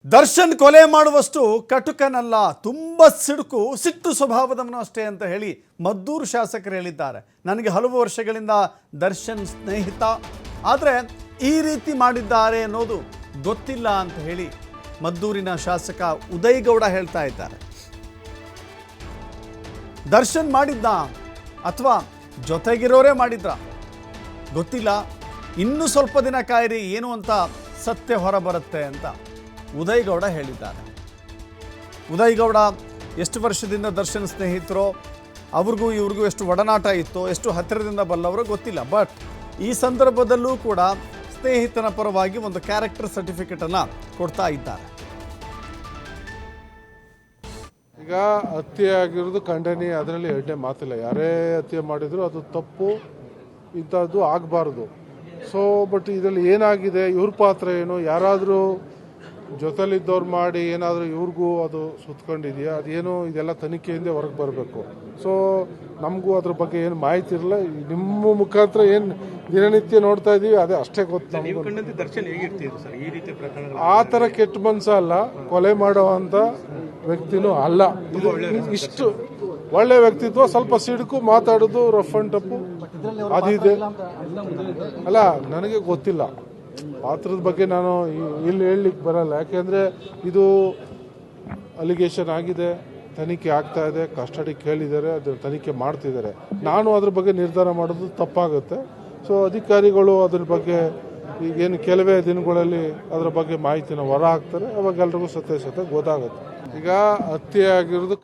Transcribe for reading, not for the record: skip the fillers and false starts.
ದರ್ಶನ್ ಕೊಲೆ ಮಾಡುವಷ್ಟು ಕಟುಕನಲ್ಲ, ತುಂಬ ಸಿಟ್ಟು ಸ್ವಭಾವದವನು ಅಷ್ಟೇ ಅಂತ ಹೇಳಿ ಮದ್ದೂರು ಶಾಸಕರು ಹೇಳಿದ್ದಾರೆ. ನನಗೆ ಹಲವು ವರ್ಷಗಳಿಂದ ದರ್ಶನ್ ಸ್ನೇಹಿತ, ಆದರೆ ಈ ರೀತಿ ಮಾಡಿದ್ದಾರೆ ಅನ್ನೋದು ಗೊತ್ತಿಲ್ಲ ಅಂತ ಹೇಳಿ ಮದ್ದೂರಿನ ಶಾಸಕ ಉದಯ್ ಗೌಡ ಹೇಳ್ತಾ ಇದ್ದಾರೆ. ದರ್ಶನ್ ಮಾಡಿದ್ದ ಅಥವಾ ಜೊತೆಗಿರೋರೇ ಮಾಡಿದ್ರ ಗೊತ್ತಿಲ್ಲ, ಇನ್ನೂ ಸ್ವಲ್ಪ ದಿನ ಕಾಯಿರಿ, ಏನು ಅಂತ ಸತ್ಯ ಹೊರಬರುತ್ತೆ ಅಂತ ಉದಯ್ ಗೌಡ ಹೇಳಿದ್ದಾರೆ. ಉದಯ್ ಗೌಡ ಎಷ್ಟು ವರ್ಷದಿಂದ ದರ್ಶನ್ ಸ್ನೇಹಿತರೋ, ಅವ್ರಿಗೂ ಇವ್ರಿಗೂ ಎಷ್ಟು ಒಡನಾಟ ಇತ್ತೋ, ಎಷ್ಟು ಹತ್ತಿರದಿಂದ ಬಲ್ಲವರೋ ಗೊತ್ತಿಲ್ಲ. ಬಟ್ ಈ ಸಂದರ್ಭದಲ್ಲೂ ಕೂಡ ಸ್ನೇಹಿತನ ಪರವಾಗಿ ಒಂದು ಕ್ಯಾರೆಕ್ಟರ್ ಸರ್ಟಿಫಿಕೇಟನ್ನು ಕೊಡ್ತಾ ಇದ್ದಾರೆ. ಈಗ ಹತ್ಯೆ ಆಗಿರೋದು ಖಂಡನೀಯ, ಅದರಲ್ಲಿ ಎರಡನೇ ಮಾತಿಲ್ಲ. ಯಾರೇ ಹತ್ಯೆ ಮಾಡಿದ್ರು ಅದು ತಪ್ಪು, ಇಂಥದ್ದು ಆಗಬಾರ್ದು. ಸೊ ಬಟ್ ಇದರಲ್ಲಿ ಏನಾಗಿದೆ, ಇವ್ರ ಪಾತ್ರ ಏನು, ಯಾರಾದರೂ ಜೊತೆಲಿದ್ದವ್ರು ಮಾಡಿ ಏನಾದರೂ ಇವ್ರಿಗೂ ಅದು ಸುತ್ಕೊಂಡಿದೆಯಾ, ಅದೇನು, ಇದೆಲ್ಲ ತನಿಖೆಯಿಂದ ಹೊರಗೆ ಬರಬೇಕು. ಸೊ ನಮಗೂ ಅದ್ರ ಬಗ್ಗೆ ಏನು ಮಾಹಿತಿ ಇರಲ್ಲ. ನಿಮ್ಮ ಮುಖಾಂತರ ಏನು ದಿನನಿತ್ಯ ನೋಡ್ತಾ ಇದೀವಿ ಅದೇ ಅಷ್ಟೇ ಗೊತ್ತು. ಆ ಥರ ಕೆಟ್ಟ ಮನಸ್ಸ ಅಲ್ಲ, ಕೊಲೆ ಮಾಡುವಂಥ ವ್ಯಕ್ತಿನೂ ಅಲ್ಲ. ಇಷ್ಟು ಒಳ್ಳೆ ವ್ಯಕ್ತಿತ್ವ, ಸ್ವಲ್ಪ ಸಿಡುಕು, ಮಾತಾಡೋದು ರಫ್ ಅಂಡ್ ಟಪ್ಪು ಅದಿದೆ ಅಲ್ಲ. ನನಗೆ ಗೊತ್ತಿಲ್ಲ ಪಾತ್ರದ ಬಗ್ಗೆ, ನಾನು ಇಲ್ಲಿ ಹೇಳಲಿಕ್ಕೆ ಬರಲ್ಲ. ಯಾಕೆಂದರೆ ಇದು ಅಲಿಗೇಷನ್ ಆಗಿದೆ, ತನಿಖೆ ಆಗ್ತಾ ಇದೆ, ಕಸ್ಟಡಿ ಕೇಳಿದ್ದಾರೆ, ಅದ್ರ ತನಿಖೆ ಮಾಡ್ತಿದ್ದಾರೆ. ನಾನು ಅದ್ರ ಬಗ್ಗೆ ನಿರ್ಧಾರ ಮಾಡೋದು ತಪ್ಪಾಗುತ್ತೆ. ಸೊ ಅಧಿಕಾರಿಗಳು ಅದ್ರ ಬಗ್ಗೆ ಈಗೇನು ಕೆಲವೇ ದಿನಗಳಲ್ಲಿ ಅದರ ಬಗ್ಗೆ ಮಾಹಿತಿನ ಹೊರ ಹಾಕ್ತಾರೆ, ಅವಾಗ ಎಲ್ರಿಗೂ ಸತ್ಯಾಸತ್ಯ ಗೊತ್ತಾಗುತ್ತೆ. ಈಗ ಹತ್ಯೆ ಆಗಿರೋದು